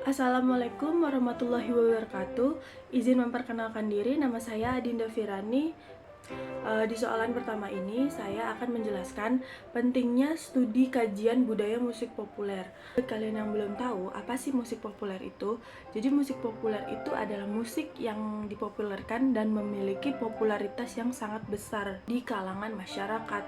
Assalamualaikum warahmatullahi wabarakatuh. Izin memperkenalkan diri, nama saya Adinda Firani. Di soalan pertama ini, saya akan menjelaskan pentingnya studi kajian budaya musik populer. Buat kalian yang belum tahu, apa sih musik populer itu? Jadi musik populer itu adalah musik yang dipopulerkan dan memiliki popularitas yang sangat besar di kalangan masyarakat.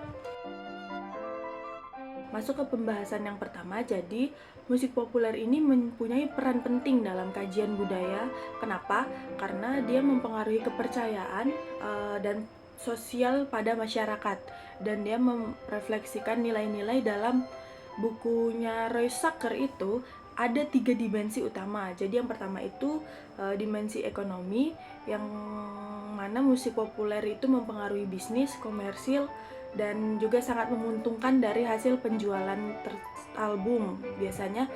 Masuk ke pembahasan yang pertama, jadi musik populer ini mempunyai peran penting dalam kajian budaya. Kenapa? Karena dia mempengaruhi kepercayaan dan sosial pada masyarakat, dan dia merefleksikan nilai-nilai. Dalam bukunya Roy Sacker itu ada 3 dimensi utama. Jadi yang pertama itu dimensi ekonomi, yang mana musik populer itu mempengaruhi bisnis, komersil, dan juga sangat menguntungkan dari hasil penjualan album biasanya,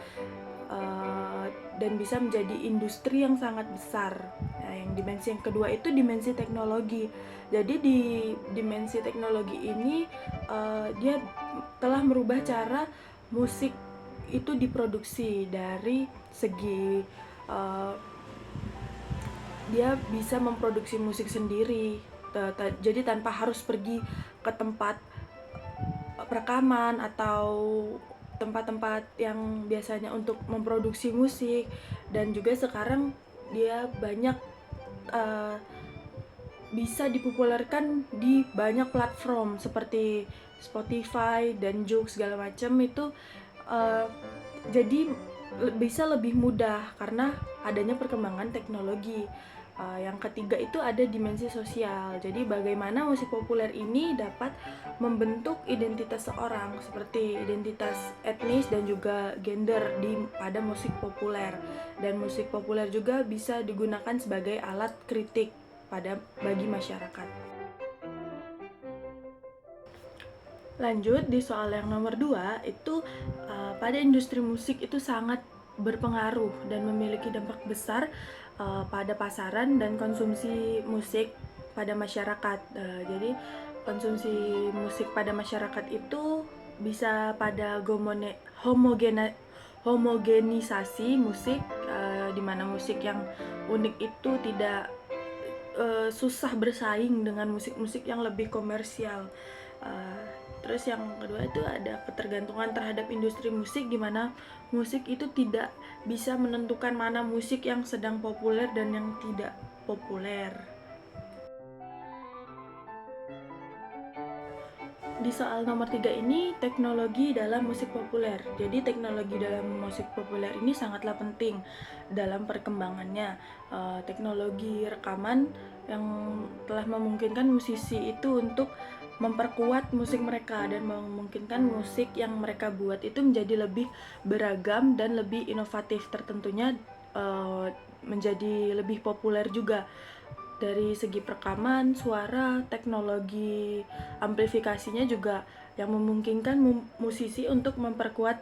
dan bisa menjadi industri yang sangat besar. Nah, yang dimensi yang kedua itu dimensi teknologi. Jadi di dimensi teknologi ini dia telah merubah cara musik itu diproduksi dari segi dia bisa memproduksi musik sendiri. Jadi tanpa harus pergi ke tempat rekaman atau tempat-tempat yang biasanya untuk memproduksi musik. Dan juga sekarang dia banyak bisa dipopulerkan di banyak platform seperti Spotify dan Joox segala macam itu. Jadi bisa lebih mudah karena adanya perkembangan teknologi. Yang ketiga itu ada dimensi sosial. Jadi bagaimana musik populer ini dapat membentuk identitas seorang, seperti identitas etnis dan juga gender pada musik populer. Dan musik populer juga bisa digunakan sebagai alat kritik bagi masyarakat. Lanjut di soal yang nomor 2 itu, pada industri musik itu sangat berpengaruh dan memiliki dampak besar pada pasaran dan konsumsi musik pada masyarakat. Jadi konsumsi musik pada masyarakat itu bisa pada homogenisasi musik, di mana musik yang unik itu tidak susah bersaing dengan musik-musik yang lebih komersial. Terus yang kedua itu ada ketergantungan terhadap industri musik, di mana musik itu tidak bisa menentukan mana musik yang sedang populer dan yang tidak populer. Di soal nomor 3 ini, teknologi dalam musik populer. Jadi teknologi dalam musik populer ini sangatlah penting dalam perkembangannya. Teknologi rekaman yang telah memungkinkan musisi itu untuk memperkuat musik mereka dan memungkinkan musik yang mereka buat itu menjadi lebih beragam dan lebih inovatif, tertentunya menjadi lebih populer juga dari segi perekaman, suara, teknologi amplifikasinya juga yang memungkinkan musisi untuk memperkuat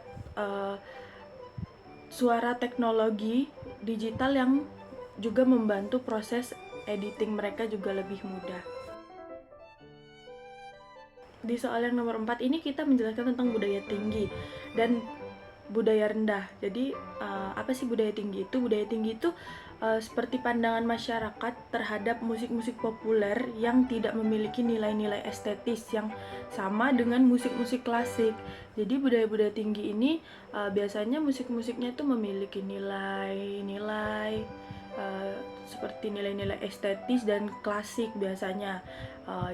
suara teknologi digital yang juga membantu proses editing mereka juga lebih mudah. Di soal yang nomor 4 ini kita menjelaskan tentang budaya tinggi dan budaya rendah. Jadi apa sih budaya tinggi itu? Budaya tinggi itu seperti pandangan masyarakat terhadap musik-musik populer yang tidak memiliki nilai-nilai estetis yang sama dengan musik-musik klasik. Jadi budaya-budaya tinggi ini biasanya musik-musiknya itu memiliki nilai-nilai seperti nilai-nilai estetis dan klasik biasanya.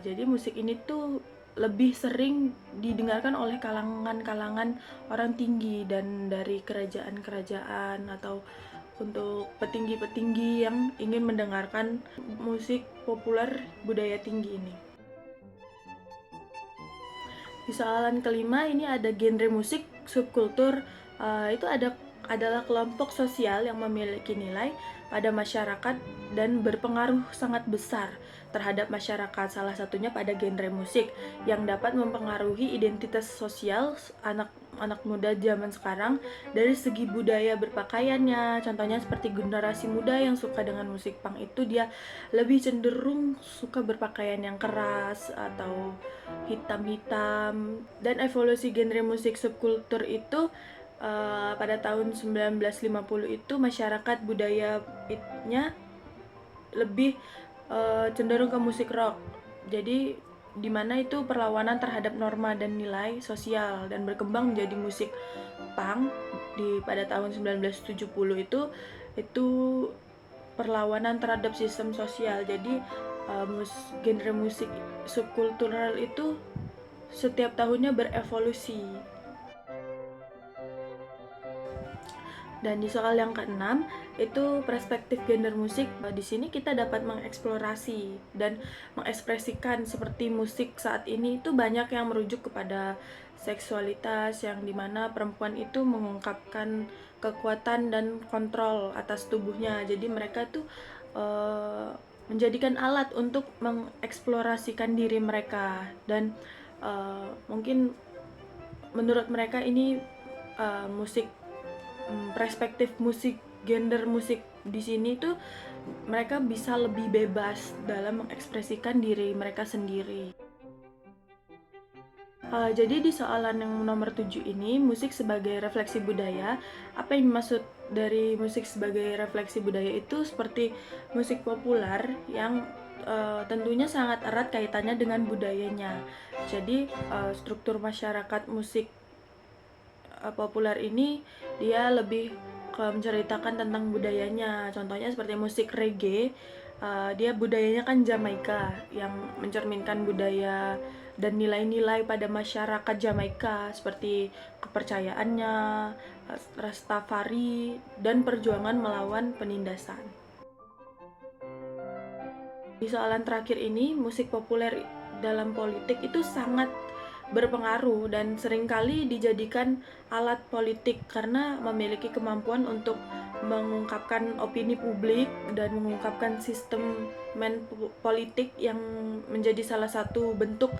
Jadi musik ini tuh lebih sering didengarkan oleh kalangan-kalangan orang tinggi dan dari kerajaan-kerajaan atau untuk petinggi-petinggi yang ingin mendengarkan musik populer budaya tinggi ini. Di soalan kelima ini ada genre musik subkultur. Itu adalah kelompok sosial yang memiliki nilai pada masyarakat dan berpengaruh sangat besar terhadap masyarakat, salah satunya pada genre musik yang dapat mempengaruhi identitas sosial anak muda zaman sekarang dari segi budaya berpakaiannya. Contohnya seperti generasi muda yang suka dengan musik punk itu dia lebih cenderung suka berpakaian yang keras atau hitam-hitam. Dan evolusi genre musik subkultur itu pada tahun 1950 itu masyarakat budayanya lebih cenderung ke musik rock. Jadi di mana itu perlawanan terhadap norma dan nilai sosial dan berkembang menjadi musik punk pada tahun 1970 itu perlawanan terhadap sistem sosial. Jadi genre musik subkultural itu setiap tahunnya berevolusi. Dan di soal yang keenam, itu perspektif genre musik. Di sini kita dapat mengeksplorasi dan mengekspresikan seperti musik saat ini itu banyak yang merujuk kepada seksualitas yang dimana perempuan itu mengungkapkan kekuatan dan kontrol atas tubuhnya. Jadi mereka tuh menjadikan alat untuk mengeksplorasikan diri mereka dan mungkin menurut mereka ini musik perspektif musik genre musik di sini tuh mereka bisa lebih bebas dalam mengekspresikan diri mereka sendiri. Jadi di soalan yang nomor 7 ini, musik sebagai refleksi budaya, apa yang dimaksud dari musik sebagai refleksi budaya itu seperti musik populer yang tentunya sangat erat kaitannya dengan budayanya. Jadi struktur masyarakat musik populer ini dia lebih menceritakan tentang budayanya. Contohnya seperti musik reggae, dia budayanya kan Jamaika yang mencerminkan budaya dan nilai-nilai pada masyarakat Jamaika seperti kepercayaannya, Rastafari, dan perjuangan melawan penindasan. Di soalan terakhir ini, musik populer dalam politik itu sangat berpengaruh dan seringkali dijadikan alat politik karena memiliki kemampuan untuk mengungkapkan opini publik dan mengungkapkan sistem politik yang menjadi salah satu bentuk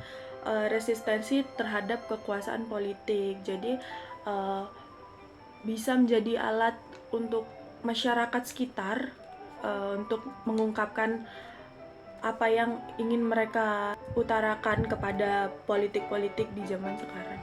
resistensi terhadap kekuasaan politik. Jadi bisa menjadi alat untuk masyarakat sekitar untuk mengungkapkan apa yang ingin mereka utarakan kepada politik-politik di zaman sekarang.